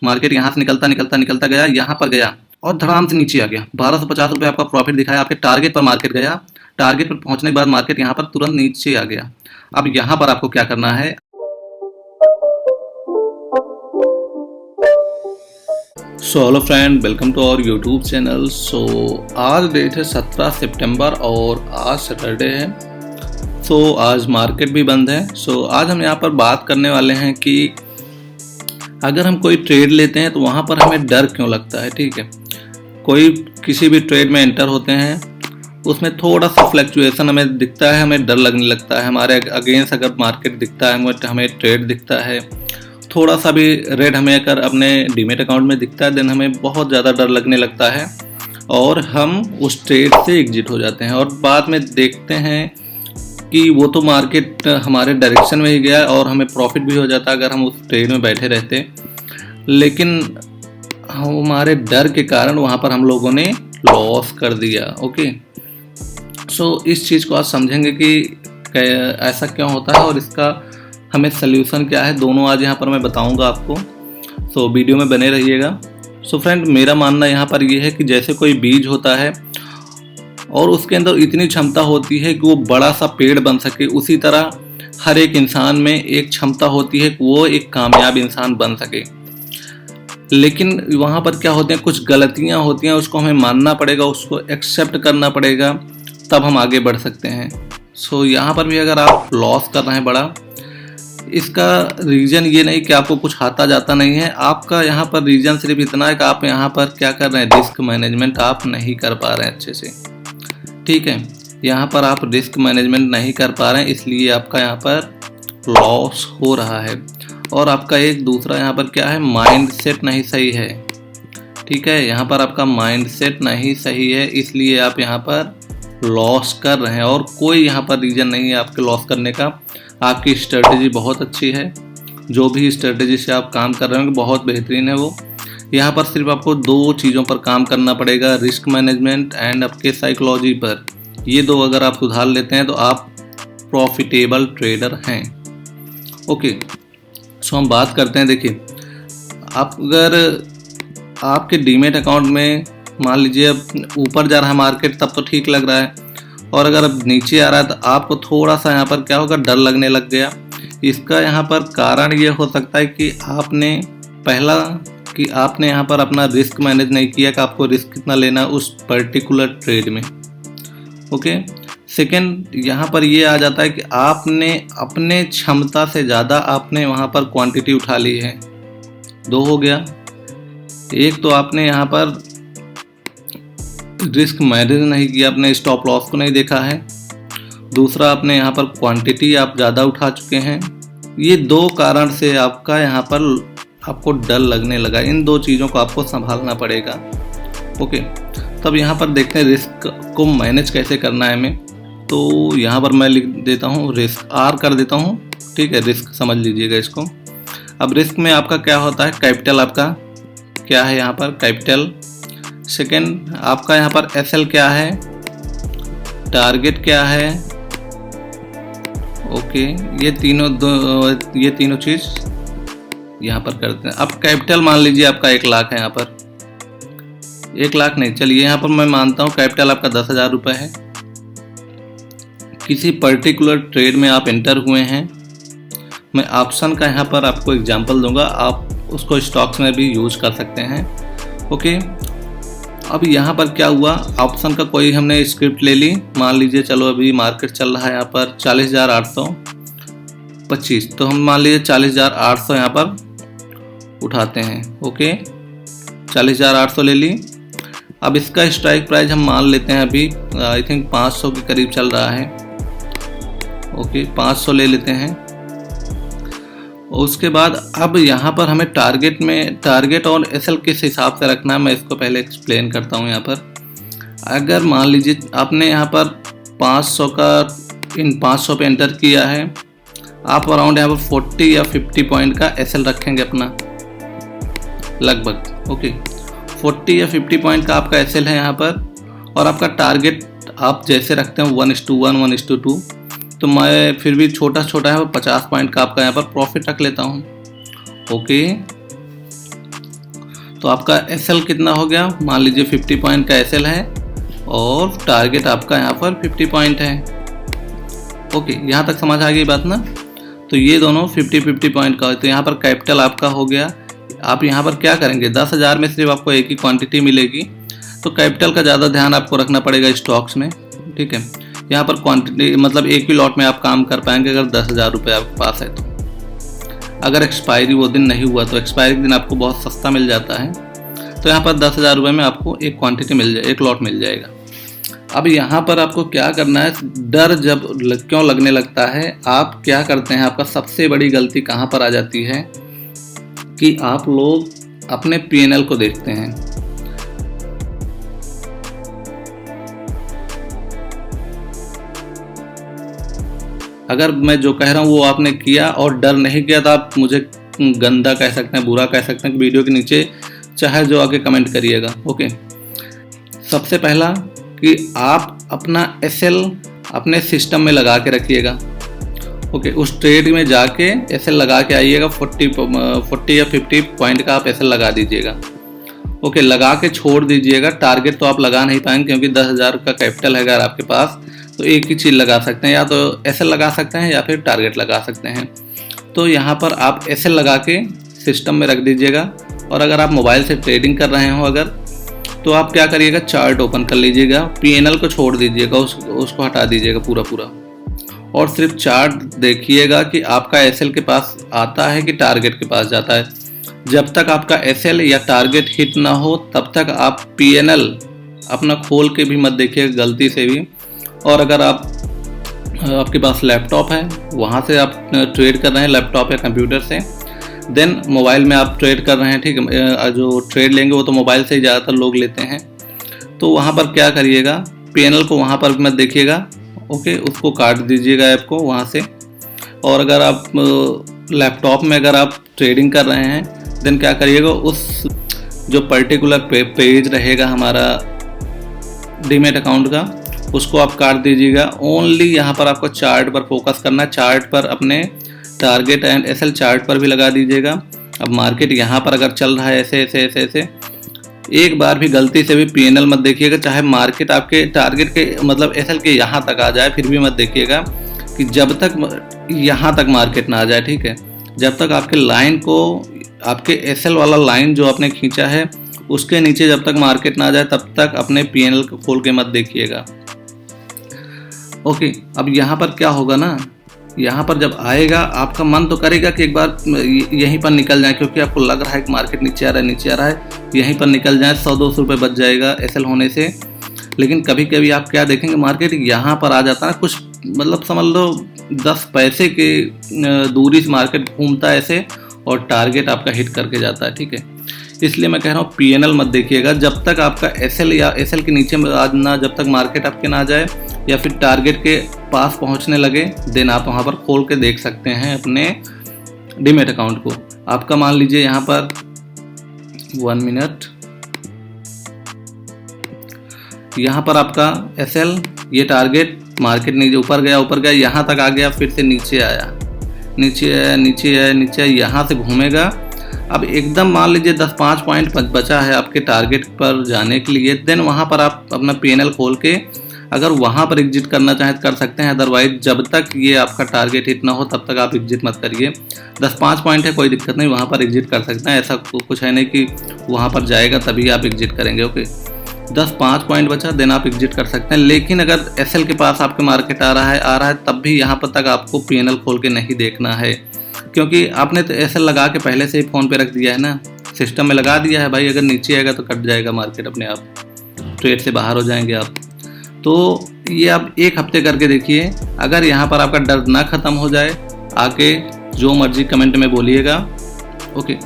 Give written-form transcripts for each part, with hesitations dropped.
Market यहाँ से निकलता निकलता निकलता गया, यहाँ पर गया और धड़ाम से नीचे आ गया। 1250 रुपये आपका प्रॉफिट दिखाया। आपके टारगेट पर मार्केट गया, टारगेट पर पहुंचने के बाद मार्केट यहाँ पर तुरंत नीचे आ गया। अब यहाँ पर आपको क्या करना है, hello friend, welcome to our YouTube channel. आज डेट है 17 सितंबर और आज सैटरडे है। आज मार्केट भी बंद है। आज हम यहाँ पर बात करने वाले हैं कि अगर हम कोई ट्रेड लेते हैं तो वहाँ पर हमें डर क्यों लगता है। ठीक है, कोई किसी भी ट्रेड में एंटर होते हैं, उसमें थोड़ा सा फ्लक्चुएशन हमें दिखता है, हमें डर लगने लगता है। हमारे अगेंस्ट अगर मार्केट दिखता है, हमें ट्रेड दिखता है, थोड़ा सा भी रेड हमें अगर अपने डीमेट अकाउंट में दिखता है, देन हमें बहुत ज़्यादा डर लगने लगता है और हम उस ट्रेड से एग्जिट हो जाते हैं। और बाद में देखते हैं कि वो तो मार्केट हमारे डायरेक्शन में ही गया और हमें प्रॉफिट भी हो जाता अगर हम उस ट्रेड में बैठे रहते, लेकिन हमारे डर के कारण वहाँ पर हम लोगों ने लॉस कर दिया। ओके, इस चीज़ को आज समझेंगे कि ऐसा क्यों होता है और इसका हमें सल्यूशन क्या है, दोनों आज यहाँ पर मैं बताऊँगा आपको। वीडियो में बने रहिएगा। फ्रेंड, मेरा मानना यहाँ पर ये है कि जैसे कोई बीज होता है और उसके अंदर इतनी क्षमता होती है कि वो बड़ा सा पेड़ बन सके, उसी तरह हर एक इंसान में एक क्षमता होती है कि वो एक कामयाब इंसान बन सके। लेकिन वहाँ पर क्या होते हैं, कुछ गलतियाँ होती हैं, उसको हमें मानना पड़ेगा, उसको एक्सेप्ट करना पड़ेगा, तब हम आगे बढ़ सकते हैं। यहाँ पर भी अगर आप लॉस कर रहे हैं बड़ा, इसका रीज़न ये नहीं कि आपको कुछ आता जाता नहीं है। आपका यहाँ पर रीज़न सिर्फ इतना है कि आप यहाँ पर क्या कर रहे हैं, रिस्क मैनेजमेंट आप नहीं कर पा रहे हैं अच्छे से। ठीक है, यहाँ पर आप रिस्क मैनेजमेंट नहीं कर पा रहे हैं, इसलिए आपका यहाँ पर लॉस हो रहा है। और आपका एक दूसरा यहाँ पर क्या है, माइंड सेट नहीं सही है। ठीक है, यहाँ पर आपका माइंड सेट नहीं सही है, इसलिए आप यहाँ पर लॉस कर रहे हैं और कोई यहाँ पर रीज़न नहीं है आपके लॉस करने का। आपकी स्ट्रेटजी बहुत अच्छी है, जो भी स्ट्रेटजी से आप काम कर रहे होंगे बहुत बेहतरीन है वो। यहाँ पर सिर्फ आपको दो चीज़ों पर काम करना पड़ेगा, रिस्क मैनेजमेंट एंड आपके साइकोलॉजी पर। ये दो अगर आप सुधार लेते हैं तो आप प्रॉफिटेबल ट्रेडर हैं। ओके, हम बात करते हैं। देखिए, आप अगर आपके डीमेट अकाउंट में मान लीजिए अब ऊपर जा रहा है मार्केट, तब तो ठीक लग रहा है, और अगर अब नीचे आ रहा है तो आपको थोड़ा सा यहाँ पर क्या होगा, डर लगने लग गया। इसका यहाँ पर कारण ये हो सकता है कि आपने यहाँ पर अपना रिस्क मैनेज नहीं किया कि आपको रिस्क कितना लेना उस पर्टिकुलर ट्रेड में। ओके, सेकंड, यहाँ पर ये आ जाता है कि आपने अपने क्षमता से ज़्यादा आपने वहाँ पर क्वांटिटी उठा ली है। दो हो गया, एक तो आपने यहाँ पर रिस्क मैनेज नहीं किया, आपने स्टॉप लॉस को नहीं देखा है, दूसरा आपने यहाँ पर क्वांटिटी आप ज़्यादा उठा चुके हैं। ये दो कारण से आपका यहाँ पर आपको डर लगने लगा। इन दो चीज़ों को आपको संभालना पड़ेगा। ओके, तब यहाँ पर देखते हैं रिस्क को मैनेज कैसे करना है हमें। तो यहाँ पर मैं लिख देता हूँ, रिस्क आर कर देता हूँ। ठीक है, रिस्क समझ लीजिएगा इसको। अब रिस्क में आपका क्या होता है, कैपिटल आपका क्या है यहाँ पर, कैपिटल। सेकंड, आपका यहाँ पर एसएल क्या है, टारगेट क्या है। ओके, ये तीनों चीज़ यहाँ पर करते हैं। अब कैपिटल मान लीजिए आपका 1 लाख है, यहाँ पर 1 लाख नहीं, चलिए यहाँ पर मैं मानता हूँ कैपिटल आपका 10,000 रुपये है। किसी पर्टिकुलर ट्रेड में आप एंटर हुए हैं। मैं ऑप्शन का यहाँ पर आपको एग्जांपल दूंगा, आप उसको स्टॉक्स में भी यूज कर सकते हैं। ओके, अब यहाँ पर क्या हुआ, ऑप्शन का कोई हमने स्क्रिप्ट ले ली। मान लीजिए चलो अभी मार्केट चल रहा है यहाँ पर 40,825, तो हम मान लीजिए 40,800 यहाँ पर उठाते हैं। ओके, 40,800 ले ली। अब इसका स्ट्राइक प्राइस हम मान लेते हैं अभी आई थिंक 500 के करीब चल रहा है। ओके, 500 ले लेते हैं। उसके बाद अब यहाँ पर हमें टारगेट और एसएल किस हिसाब से रखना है, मैं इसको पहले एक्सप्लेन करता हूँ। यहाँ पर अगर मान लीजिए आपने यहाँ पर 500 पे एंटर किया है, आप अराउंड यहाँ पर 40 या 50 पॉइंट का एसएल रखेंगे अपना लगभग। ओके, 40 या 50 पॉइंट का आपका एसएल है यहाँ पर, और आपका टारगेट आप जैसे रखते हैं 1:1, 1:2, तो मैं फिर भी छोटा है, 50 पॉइंट का आपका यहाँ पर प्रॉफिट रख लेता हूँ। ओके, तो आपका एसएल कितना हो गया, मान लीजिए 50 पॉइंट का एसएल है और टारगेट आपका यहाँ पर 50 पॉइंट है। ओके, यहाँ तक समझ आ गई बात ना। तो ये दोनों 50 पॉइंट का, तो यहाँ पर कैपिटल आपका हो गया। आप यहाँ पर क्या करेंगे, 10,000 में सिर्फ आपको एक ही क्वांटिटी मिलेगी, तो कैपिटल का ज़्यादा ध्यान आपको रखना पड़ेगा स्टॉक्स में, ठीक है। यहाँ पर क्वांटिटी मतलब एक भी लॉट में आप काम कर पाएंगे अगर 10,000 रुपये आपके पास है तो। अगर एक्सपायरी वो दिन नहीं हुआ तो एक्सपायरी दिन आपको बहुत सस्ता मिल जाता है, तो यहाँ पर 10,000 रुपये में आपको एक क्वांटिटी मिल जाए, एक लॉट मिल जाएगा। अब यहाँ पर आपको क्या करना है, डर जब क्यों लगने लगता है, आप क्या करते हैं, आपका सबसे बड़ी गलती कहाँ पर आ जाती है कि आप लोग अपने पीएनएल को देखते हैं। अगर मैं जो कह रहा हूँ वो आपने किया और डर नहीं किया तो आप मुझे गंदा कह सकते हैं, बुरा कह सकते हैं, वीडियो के नीचे चाहे जो आके कमेंट करिएगा। ओके, सबसे पहला कि आप अपना एसएल अपने सिस्टम में लगा के रखिएगा। ओके, उस ट्रेड में जाके एसएल लगा के आइएगा, 40 या 50 पॉइंट का आप एसएल लगा दीजिएगा। ओके, लगा के छोड़ दीजिएगा। टारगेट तो आप लगा नहीं पाएंगे क्योंकि 10,000 का कैपिटल है अगर आपके पास, तो एक ही चीज़ लगा सकते हैं, या तो एसएल लगा सकते हैं या फिर टारगेट लगा सकते हैं। तो यहाँ पर आप एसएल लगा के सिस्टम में रख दीजिएगा। और अगर आप मोबाइल से ट्रेडिंग कर रहे हो अगर, तो आप क्या करिएगा, चार्ट ओपन कर लीजिएगा, पीएनएल को छोड़ दीजिएगा, उसको हटा दीजिएगा पूरा, और सिर्फ चार्ट देखिएगा कि आपका एसएल के पास आता है कि टारगेट के पास जाता है। जब तक आपका एसएल या टारगेट हिट ना हो तब तक आप पीएनएल अपना खोल के भी मत देखिएगा गलती से भी। और अगर आपके पास लैपटॉप है, वहाँ से आप ट्रेड कर रहे हैं लैपटॉप या कंप्यूटर से, देन मोबाइल में आप ट्रेड कर रहे हैं, ठीक है, जो ट्रेड लेंगे वो तो मोबाइल से ही ज़्यादातर लोग लेते हैं, तो वहाँ पर क्या करिएगा, पीएनएल को वहाँ पर मत देखिएगा। ओके, उसको काट दीजिएगा ऐप को वहाँ से। और अगर आप लैपटॉप में अगर आप ट्रेडिंग कर रहे हैं, देन क्या करिएगा, उस जो पर्टिकुलर पेज रहेगा हमारा डीमैट अकाउंट का, उसको आप काट दीजिएगा। ओनली यहाँ पर आपको चार्ट पर फोकस करना है, चार्ट पर अपने टारगेट एंड एसएल चार्ट पर भी लगा दीजिएगा। अब मार्केट यहाँ पर अगर चल रहा है ऐसे, एक बार भी गलती से भी पीएनएल मत देखिएगा, चाहे मार्केट आपके टारगेट के मतलब एसएल के यहाँ तक आ जाए, फिर भी मत देखिएगा कि जब तक यहाँ तक मार्केट ना आ जाए, ठीक है। जब तक आपके लाइन को, आपके एसएल वाला लाइन जो आपने खींचा है उसके नीचे जब तक मार्केट ना आ जाए तब तक अपने पीएनएल को खोल के मत देखिएगा। ओके, अब यहाँ पर क्या होगा ना, यहाँ पर जब आएगा आपका मन तो करेगा कि एक बार यहीं पर निकल जाए, क्योंकि आपको लग रहा है कि मार्केट नीचे आ रहा है, यहीं पर निकल जाए, 100-200 रुपये बच जाएगा एसएल होने से। लेकिन कभी कभी आप क्या देखेंगे, मार्केट यहाँ पर आ जाता है, कुछ मतलब समझ लो 10 पैसे के दूरी से मार्केट घूमता है ऐसे, और टारगेट आपका हिट करके जाता है, ठीक है। इसलिए मैं कह रहा हूँ पीएनएल मत देखिएगा जब तक आपका एसएल या एसएल के नीचे ना, जब तक मार्केट आपके ना आ जाए या फिर टारगेट के पास पहुंचने लगे, देन आप वहां पर खोल के देख सकते हैं अपने डीमैट अकाउंट को। आपका मान लीजिए यहाँ पर 1 मिनट, यहाँ पर आपका एसएल, ये टारगेट, मार्केट नीचे ऊपर गया, यहाँ तक आ गया, फिर से नीचे आया, यहाँ से घूमेगा। अब एकदम मान लीजिए 10-5 पॉइंट बचा है आपके टारगेट पर जाने के लिए, देन वहाँ पर आप अपना पीएनएल खोल के अगर वहाँ पर एग्जिट करना चाहें तो कर सकते हैं। अदरवाइज जब तक ये आपका टारगेट हिट ना हो तब तक आप एग्जिट मत करिए। 10-5 पॉइंट है, कोई दिक्कत नहीं, वहाँ पर एग्जिट कर सकते हैं, ऐसा कुछ है नहीं कि वहाँ पर जाएगा तभी आप एग्जिट करेंगे। ओके, 10-5 पॉइंट बचा, देन आप एग्जिट कर सकते हैं। लेकिन अगर एसएल के पास आपके मार्केट आ रहा है तब भी यहाँ पर तक आपको पीएनएल खोल के नहीं देखना है, क्योंकि आपने तो एसएल लगा के पहले से ही फ़ोन पे रख दिया है ना, सिस्टम में लगा दिया है भाई। अगर नीचे आएगा तो कट जाएगा मार्केट अपने आप, ट्रेड से बाहर हो जाएंगे आप। तो ये आप 1 हफ्ते करके देखिए, अगर यहाँ पर आपका डर ना ख़त्म हो जाए, आके जो मर्जी कमेंट में बोलिएगा। ओके,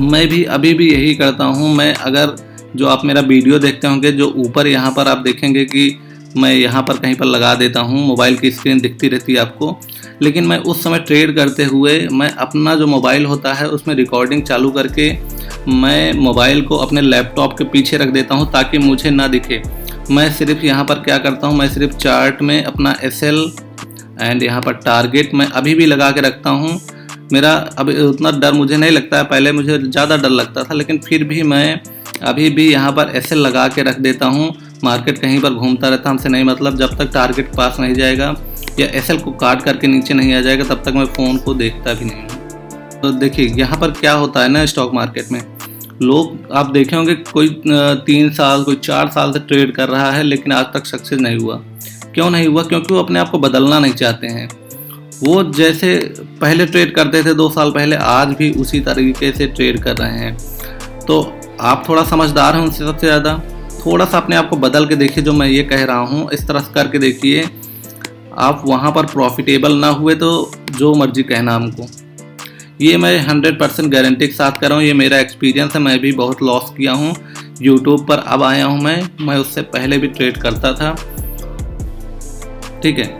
मैं भी अभी भी यही करता हूँ। मैं अगर जो आप मेरा वीडियो देखते होंगे, जो ऊपर यहाँ पर आप देखेंगे कि मैं यहाँ पर कहीं पर लगा देता हूँ, मोबाइल की स्क्रीन दिखती रहती है आपको, लेकिन मैं उस समय ट्रेड करते हुए मैं अपना जो मोबाइल होता है उसमें रिकॉर्डिंग चालू करके मैं मोबाइल को अपने लैपटॉप के पीछे रख देता हूँ ताकि मुझे ना दिखे। मैं सिर्फ यहाँ पर क्या करता हूँ, मैं सिर्फ चार्ट में अपना एसएल एंड यहाँ पर टारगेट मैं अभी भी लगा के रखता हूँ। मेरा अब उतना डर मुझे नहीं लगता है, पहले मुझे ज़्यादा डर लगता था, लेकिन फिर भी मैं अभी भी यहाँ पर एसएल लगा के रख देता हूँ। मार्केट कहीं पर घूमता रहता, हमसे नहीं मतलब, जब तक टारगेट पास नहीं जाएगा या एसएल को काट करके नीचे नहीं आ जाएगा तब तक मैं फ़ोन को देखता भी नहीं हूँ। तो देखिए यहाँ पर क्या होता है ना, स्टॉक मार्केट में लोग आप देखे होंगे कोई 3 साल कोई 4 साल से ट्रेड कर रहा है लेकिन आज तक सक्सेस नहीं हुआ। क्यों नहीं हुआ? क्योंकि वो अपने आप को बदलना नहीं चाहते हैं। वो जैसे पहले ट्रेड करते थे 2 साल पहले, आज भी उसी तरीके से ट्रेड कर रहे हैं। तो आप थोड़ा समझदार हैं उनसे सबसे ज़्यादा, थोड़ा सा अपने आप को बदल के देखिए। जो मैं ये कह रहा हूँ इस तरह से करके देखिए, आप वहाँ पर प्रॉफिटेबल ना हुए तो जो मर्जी कहना हमको, ये मैं 100% गारंटी के साथ कर रहा हूँ। ये मेरा एक्सपीरियंस है, मैं भी बहुत लॉस किया हूँ। यूट्यूब पर अब आया हूँ मैं उससे पहले भी ट्रेड करता था, ठीक है।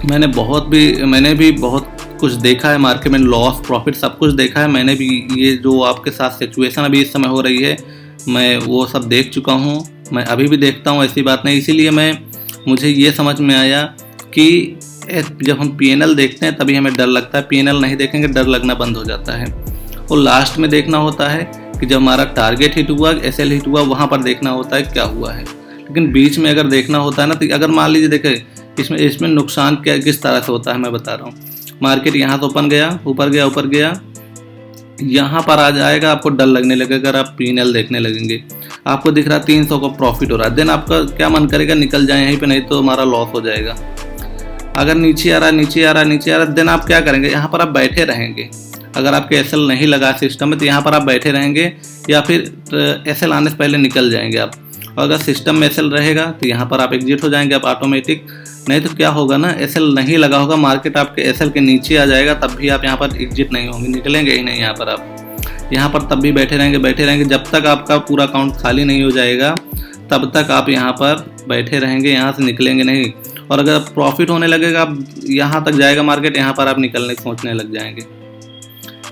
मैंने भी बहुत कुछ देखा है मार्केट में, लॉस प्रॉफिट सब कुछ देखा है मैंने भी। ये जो आपके साथ सिचुएशन अभी इस समय हो रही है, मैं वो सब देख चुका हूँ, मैं अभी भी देखता हूँ, ऐसी बात नहीं। इसीलिए मुझे ये समझ में आया कि जब हम पीएनएल देखते हैं तभी हमें डर लगता है, पीएनएल नहीं देखेंगे डर लगना बंद हो जाता है। और लास्ट में देखना होता है कि जब हमारा टारगेट हिट हुआ, एसएल हिट हुआ, वहाँ पर देखना होता है क्या हुआ है। लेकिन बीच में अगर देखना होता है ना, तो अगर मान लीजिए देखें इसमें नुकसान क्या किस तरह से होता है मैं बता रहा हूँ। मार्केट यहाँ से ऊपर गया, यहाँ पर आ जाएगा, आपको डर लगने लगेगा। अगर आप पीएनएल देखने लगेंगे, आपको दिख रहा है 300 का प्रॉफिट हो रहा है, देन आपका क्या मन करेगा निकल जाए यहीं पे, नहीं तो हमारा लॉस हो जाएगा। अगर नीचे आ रहा देन आप क्या करेंगे? यहाँ पर आप बैठे रहेंगे। अगर आपके एसएल नहीं लगा सिस्टम में तो यहाँ पर आप बैठे रहेंगे, या फिर एसएल आने से पहले निकल जाएंगे आप। और अगर सिस्टम में एसएल रहेगा तो यहाँ पर आप एग्जिट हो जाएंगे आप ऑटोमेटिक। नहीं तो क्या होगा ना, एसएल नहीं लगा होगा, मार्केट आपके एसएल के नीचे आ जाएगा, तब भी आप यहाँ पर एग्जिट नहीं होंगे, निकलेंगे ही नहीं। यहाँ पर तब भी बैठे रहेंगे जब तक आपका पूरा अकाउंट खाली नहीं हो जाएगा, तब तक आप यहाँ पर बैठे रहेंगे, यहाँ से निकलेंगे नहीं। और अगर प्रॉफिट होने लगेगा, आप यहाँ तक जाएगा मार्केट, यहाँ पर आप निकलने सोचने लग जाएंगे।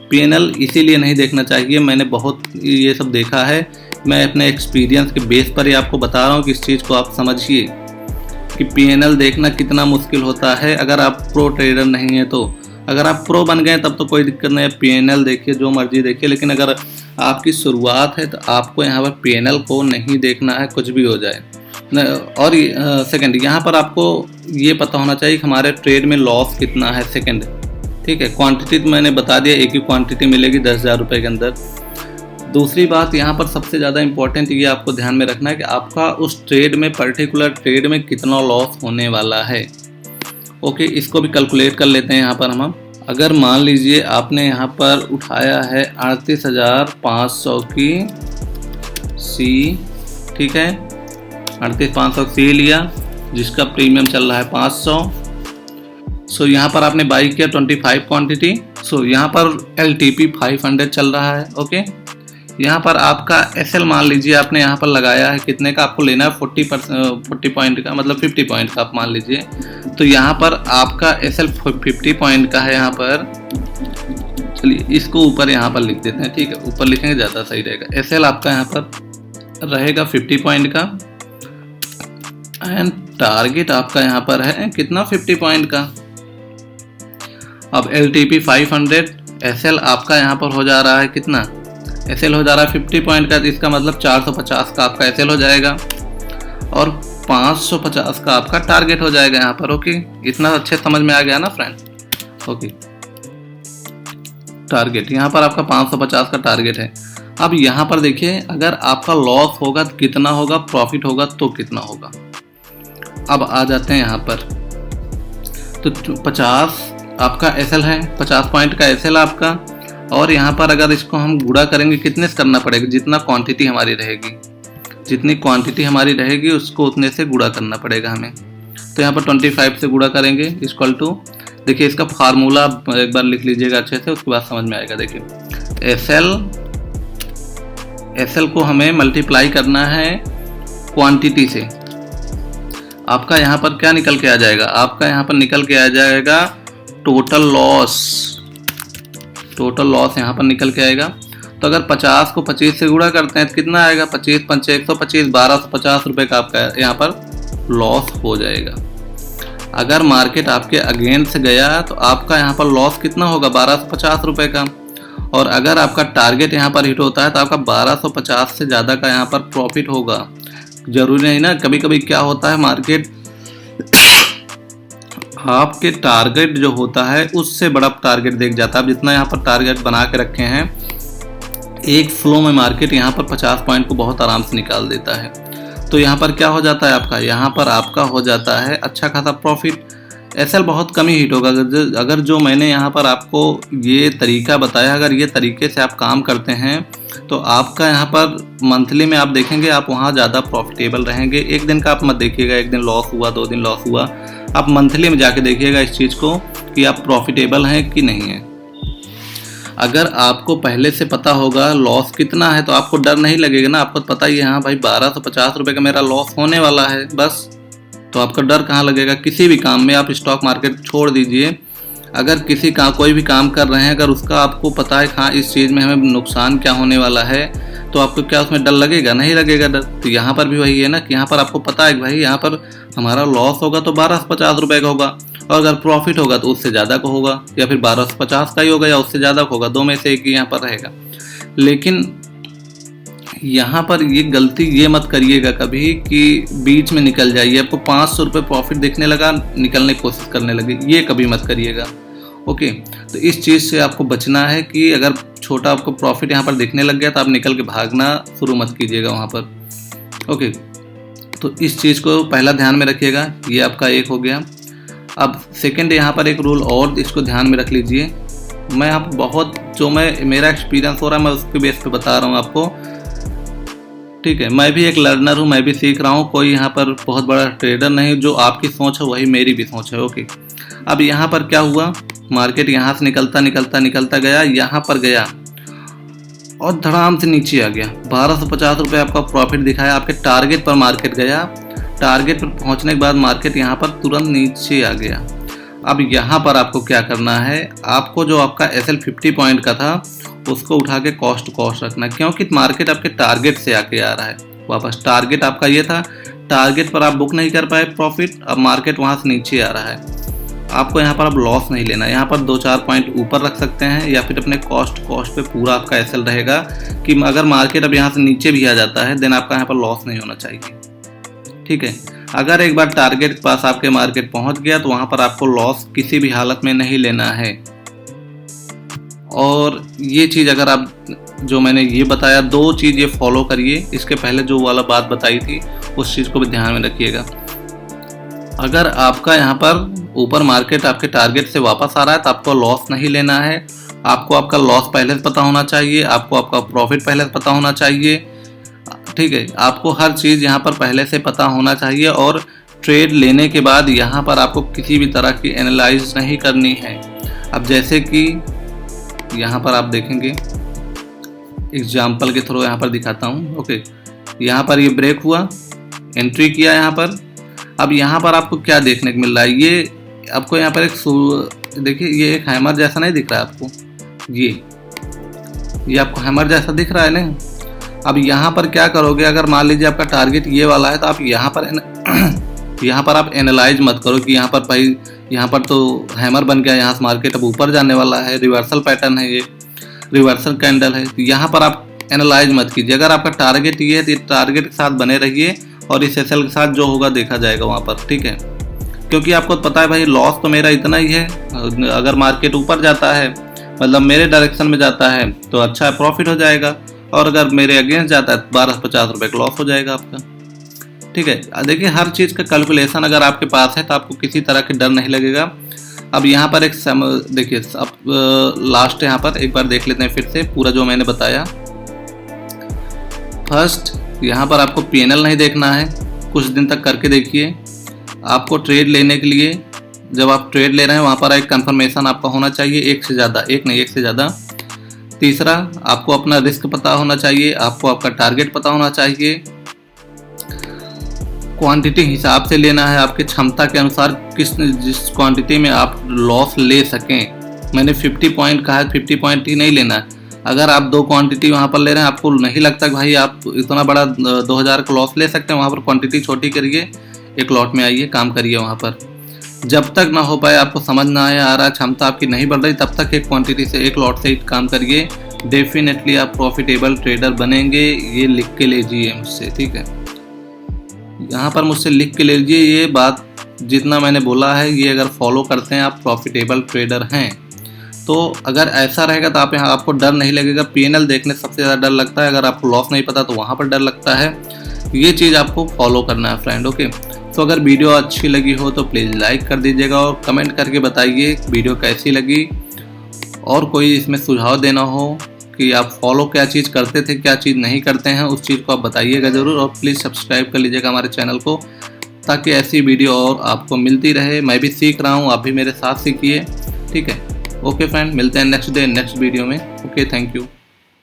पीएनएल इसीलिए नहीं देखना चाहिए, मैंने बहुत ये सब देखा है। मैं अपने एक्सपीरियंस के बेस पर ही आपको बता रहा हूँ कि इस चीज़ को आप समझिए कि पीएनएल देखना कितना मुश्किल होता है अगर आप प्रो ट्रेडर नहीं है तो। अगर आप प्रो बन गए तब तो कोई दिक्कत नहीं है, पीएनएल देखिए जो मर्जी देखिए। लेकिन अगर आपकी शुरुआत है तो आपको यहाँ पर पीएनएल को नहीं देखना है, कुछ भी हो जाए। और सेकंड, यहाँ पर आपको ये पता होना चाहिए कि हमारे ट्रेड में लॉस कितना है। सेकंड, ठीक है, क्वांटिटी तो मैंने बता दिया, एक ही क्वांटिटी मिलेगी 10,000 रुपये के अंदर। दूसरी बात यहाँ पर सबसे ज़्यादा इंपॉर्टेंट ये आपको ध्यान में रखना है कि आपका उस ट्रेड में, पर्टिकुलर ट्रेड में कितना लॉस होने वाला है। ओके, इसको भी कैलकुलेट कर लेते हैं यहाँ पर हम। अगर मान लीजिए आपने यहाँ पर उठाया है 38,500 की सी, ठीक है, 38,500 सी लिया, जिसका प्रीमियम चल रहा है 500। सो यहाँ पर आपने बाई किया 25 क्वांटिटी। सो यहाँ पर LTP 500 चल रहा है। ओके, यहाँ पर आपका एसएल मान लीजिए आपने यहाँ पर लगाया है कितने का, आपको लेना है 40 पॉइंट का, मतलब 50 पॉइंट का आप मान लीजिए। तो यहाँ पर आपका एसएल 50 पॉइंट का है। यहाँ पर चलिए इसको ऊपर यहाँ पर लिख देते हैं, ठीक है, ऊपर लिखेंगे ज़्यादा सही रहेगा। एसएल आपका यहाँ पर रहेगा 50 पॉइंट का, एंड टारगेट आपका यहाँ पर है कितना, 50 पॉइंट का। अब LTP 500, एसएल आपका यहाँ पर हो जा रहा है कितना, एसएल हो जा रहा है 50 पॉइंट का, इसका मतलब 450 का आपका एसएल हो जाएगा और 550 का आपका टारगेट हो जाएगा यहाँ पर। ओके, इतना अच्छे समझ में आ गया ना फ्रेंड। ओके, टारगेट यहाँ पर आपका 550 का टारगेट है। अब यहाँ पर देखिए, अगर आपका लॉस होगा तो कितना होगा, प्रॉफिट होगा तो कितना होगा। अब आ जाते हैं यहाँ पर, तो 50 आपका एसएल है, 50 पॉइंट का एसएल आपका। और यहाँ पर अगर इसको हम गुणा करेंगे, कितने से करना पड़ेगा, जितना क्वांटिटी हमारी रहेगी, जितनी क्वांटिटी हमारी रहेगी उसको उतने से गुणा करना पड़ेगा हमें। तो यहाँ पर 25 से गुणा करेंगे, इक्वल टू, देखिए इसका फार्मूला एक बार लिख लीजिएगा अच्छे से, उसके बाद समझ में आएगा। देखिए एसएल को हमें मल्टीप्लाई करना है क्वांटिटी से। आपका यहाँ पर क्या निकल के आ जाएगा, आपका यहाँ पर निकल के आ जाएगा टोटल लॉस यहाँ पर निकल के आएगा। तो अगर 50 को 25 से गुणा करते हैं तो कितना आएगा, 25 पंचे 125, 1250 रुपये का आपका यहाँ पर लॉस हो जाएगा। अगर मार्केट आपके अगेंस्ट गया तो आपका यहाँ पर लॉस कितना होगा, 1250 रुपये का। और अगर आपका टारगेट यहाँ पर हिट होता है तो आपका 1250 से ज़्यादा का यहाँ पर प्रॉफिट होगा। ज़रूरी नहीं ना, कभी कभी क्या होता है मार्केट आपके टारगेट जो होता है उससे बड़ा टारगेट देख जाता है। आप जितना यहाँ पर टारगेट बना के रखे हैं, एक फ्लो में मार्केट यहाँ पर 50 पॉइंट को बहुत आराम से निकाल देता है। तो यहाँ पर क्या हो जाता है आपका, यहाँ पर आपका हो जाता है अच्छा खासा प्रॉफिट। एसएल बहुत कम ही हिट होगा। अगर जो मैंने यहाँ पर आपको ये तरीका बताया, अगर ये तरीके से आप काम करते हैं तो आपका यहाँ पर मंथली में आप देखेंगे आप वहाँ ज़्यादा प्रॉफिटेबल रहेंगे। एक दिन का आप मत देखिएगा, एक दिन लॉस हुआ, 2 दिन लॉस हुआ, आप मंथली में जाके देखिएगा इस चीज़ को कि आप प्रॉफिटेबल हैं कि नहीं है। अगर आपको पहले से पता होगा लॉस कितना है तो आपको डर नहीं लगेगा ना। आपको पता ही है हाँ भाई 1250 रुपये का मेरा लॉस होने वाला है बस, तो आपका डर कहाँ लगेगा। किसी भी काम में आप स्टॉक मार्केट छोड़ दीजिए, अगर किसी का कोई भी काम कर रहे हैं, अगर उसका आपको पता है हाँ इस चीज़ में हमें नुकसान क्या होने वाला है, तो आपको क्या उसमें डर लगेगा, नहीं लगेगा डर। तो यहाँ पर भी वही है ना कि यहाँ पर आपको पता है कि भाई यहाँ पर हमारा लॉस होगा तो 1250 रुपये का होगा, और अगर प्रॉफिट होगा तो उससे ज़्यादा का होगा, या फिर 1250 का ही होगा या उससे ज़्यादा का होगा, 2 में से एक ही यहाँ पर रहेगा। लेकिन यहाँ पर ये गलती ये मत करिएगा कभी कि बीच में निकल जाइए, आपको 500 रुपये प्रॉफिट दिखने लगा, निकलने की कोशिश करने लगे, ये कभी मत करिएगा। ओके, तो इस चीज़ से आपको बचना है कि अगर छोटा आपको प्रॉफिट यहाँ पर दिखने लग गया तो आप निकल के भागना शुरू मत कीजिएगा वहाँ पर। ओके, तो इस चीज़ को पहला ध्यान में रखिएगा। ये आपका एक हो गया। अब सेकंड यहाँ पर एक रूल और इसको ध्यान में रख लीजिए। मैं आप बहुत जो मेरा एक्सपीरियंस हो रहा है मैं उसके बेस पे बता रहा हूँ आपको, ठीक है। मैं भी एक लर्नर हूँ, मैं भी सीख रहा हूँ, कोई यहाँ पर बहुत बड़ा ट्रेडर नहीं। जो आपकी सोच है वही मेरी भी सोच है। ओके, अब यहाँ पर क्या हुआ, मार्केट यहाँ से निकलता गया, यहाँ पर गया और धड़ाम से नीचे आ गया। 1250 रुपये आपका प्रॉफिट दिखाया, आपके टारगेट पर मार्केट गया। टारगेट पर पहुँचने के बाद मार्केट यहाँ पर तुरंत नीचे आ गया। अब यहाँ पर आपको क्या करना है, आपको जो आपका SL 50 पॉइंट का था उसको उठा के कॉस्ट रखना, क्योंकि मार्केट आपके टारगेट से आके आ रहा है वापस। टारगेट आपका ये था, टारगेट पर आप बुक नहीं कर पाए प्रॉफिट, अब मार्केट वहाँ से नीचे आ रहा है। आपको यहाँ पर अब लॉस नहीं लेना, यहाँ पर 2-4 पॉइंट ऊपर रख सकते हैं या फिर अपने कॉस्ट पे पूरा आपका SL रहेगा कि अगर मार्केट अब यहाँ से नीचे भी आ जाता है देन आपका यहाँ पर लॉस नहीं होना चाहिए, ठीक है। अगर एक बार टारगेट के पास आपके मार्केट पहुँच गया तो वहाँ पर आपको लॉस किसी भी हालत में नहीं लेना है। और ये चीज़ अगर आप जो मैंने ये बताया 2 चीज़ ये फॉलो करिए, इसके पहले जो वाला बात बताई थी उस चीज़ को भी ध्यान में रखिएगा। अगर आपका यहाँ पर ऊपर मार्केट आपके टारगेट से वापस आ रहा है तो आपको लॉस नहीं लेना है। आपको आपका लॉस पहले से पता होना चाहिए, आपको आपका प्रॉफिट पहले से पता होना चाहिए, ठीक है। आपको हर चीज़ यहाँ पर पहले से पता होना चाहिए। और ट्रेड लेने के बाद यहाँ पर आपको किसी भी तरह की एनालाइज नहीं करनी है। अब जैसे कि यहाँ पर आप देखेंगे, एग्जाम्पल के थ्रू यहाँ पर दिखाता हूँ। ओके, यहाँ पर ये ब्रेक हुआ, एंट्री किया यहाँ पर। अब यहाँ पर आपको क्या देखने को मिल रहा है, ये आपको यहाँ पर एक देखिए, ये एक हैमर जैसा नहीं दिख रहा है आपको, ये आपको हैमर जैसा दिख रहा है ना। अब यहाँ पर क्या करोगे, अगर मान लीजिए आपका टारगेट ये वाला है तो आप यहाँ पर आप एनालाइज मत करो कि यहाँ पर भाई यहाँ पर तो हैमर बन गया, यहाँ से मार्केट अब ऊपर जाने वाला है, रिवर्सल पैटर्न है, ये रिवर्सल कैंडल है। तो यहाँ पर आप एनालाइज मत कीजिए। अगर आपका टारगेट ये है तो टारगेट के साथ बने रहिए और इस SL के साथ जो होगा देखा जाएगा वहाँ पर, ठीक है। क्योंकि आपको पता है भाई लॉस तो मेरा इतना ही है, अगर मार्केट ऊपर जाता है मतलब मेरे डायरेक्शन में जाता है तो अच्छा प्रॉफिट हो जाएगा, और अगर मेरे अगेंस्ट जाता है 1250 रुपये का लॉस हो जाएगा आपका, ठीक है। देखिए हर चीज़ का कैलकुलेशन अगर आपके पास है तो आपको किसी तरह के डर नहीं लगेगा। अब यहाँ पर एक देखिए, अब लास्ट यहाँ पर एक बार देख लेते हैं फिर से पूरा जो मैंने बताया। फर्स्ट यहाँ पर आपको PNL नहीं देखना है, कुछ दिन तक करके देखिए। आपको ट्रेड लेने के लिए जब आप ट्रेड ले रहे हैं वहाँ पर एक कंफर्मेशन आपका होना चाहिए, एक से ज़्यादा। तीसरा, आपको अपना रिस्क पता होना चाहिए, आपको आपका टारगेट पता होना चाहिए। क्वांटिटी हिसाब से लेना है, आपकी क्षमता के अनुसार जिस क्वांटिटी में आप लॉस ले सकें। मैंने 50 पॉइंट कहा है, 50 पॉइंट ही नहीं लेना है। अगर आप 2 क्वांटिटी वहाँ पर ले रहे हैं, आपको नहीं लगता कि भाई आप इतना बड़ा 2000 का लॉस ले सकते हैं, वहाँ पर क्वांटिटी छोटी करिए, एक लॉट में आइए, काम करिए वहाँ पर। जब तक ना हो पाए, आपको समझ ना आए, आ रहा क्षमता आपकी नहीं बढ़ रही, तब तक एक क्वांटिटी से एक लॉट से ही काम करिए। डेफिनेटली आप प्रॉफिटेबल ट्रेडर बनेंगे। ये लिख के लीजिए मुझसे, ठीक है। यहाँ पर मुझसे लिख के ले लीजिए, ये बात जितना मैंने बोला है ये अगर फॉलो करते हैं आप प्रॉफिटेबल ट्रेडर हैं। तो अगर ऐसा रहेगा तो आप यहाँ आपको डर नहीं लगेगा। पीएनएल देखने सबसे ज़्यादा डर लगता है, अगर आपको लॉस नहीं पता तो वहाँ पर डर लगता है। ये चीज़ आपको फॉलो करना है फ्रेंड, ओके। तो अगर वीडियो अच्छी लगी हो तो प्लीज़ लाइक कर दीजिएगा और कमेंट करके बताइए वीडियो कैसी लगी। और कोई इसमें सुझाव देना हो कि आप फॉलो क्या चीज़ करते थे, क्या चीज़ नहीं करते हैं, उस चीज़ को आप बताइएगा ज़रूर। और प्लीज़ सब्सक्राइब कर लीजिएगा हमारे चैनल को, ताकि ऐसी वीडियो और आपको मिलती रहे। मैं भी सीख रहा हूँ, आप भी मेरे साथ सीखिए, ठीक है। ओके फ्रेंड, मिलते हैं नेक्स्ट डे नेक्स्ट वीडियो में। Okay, thank you.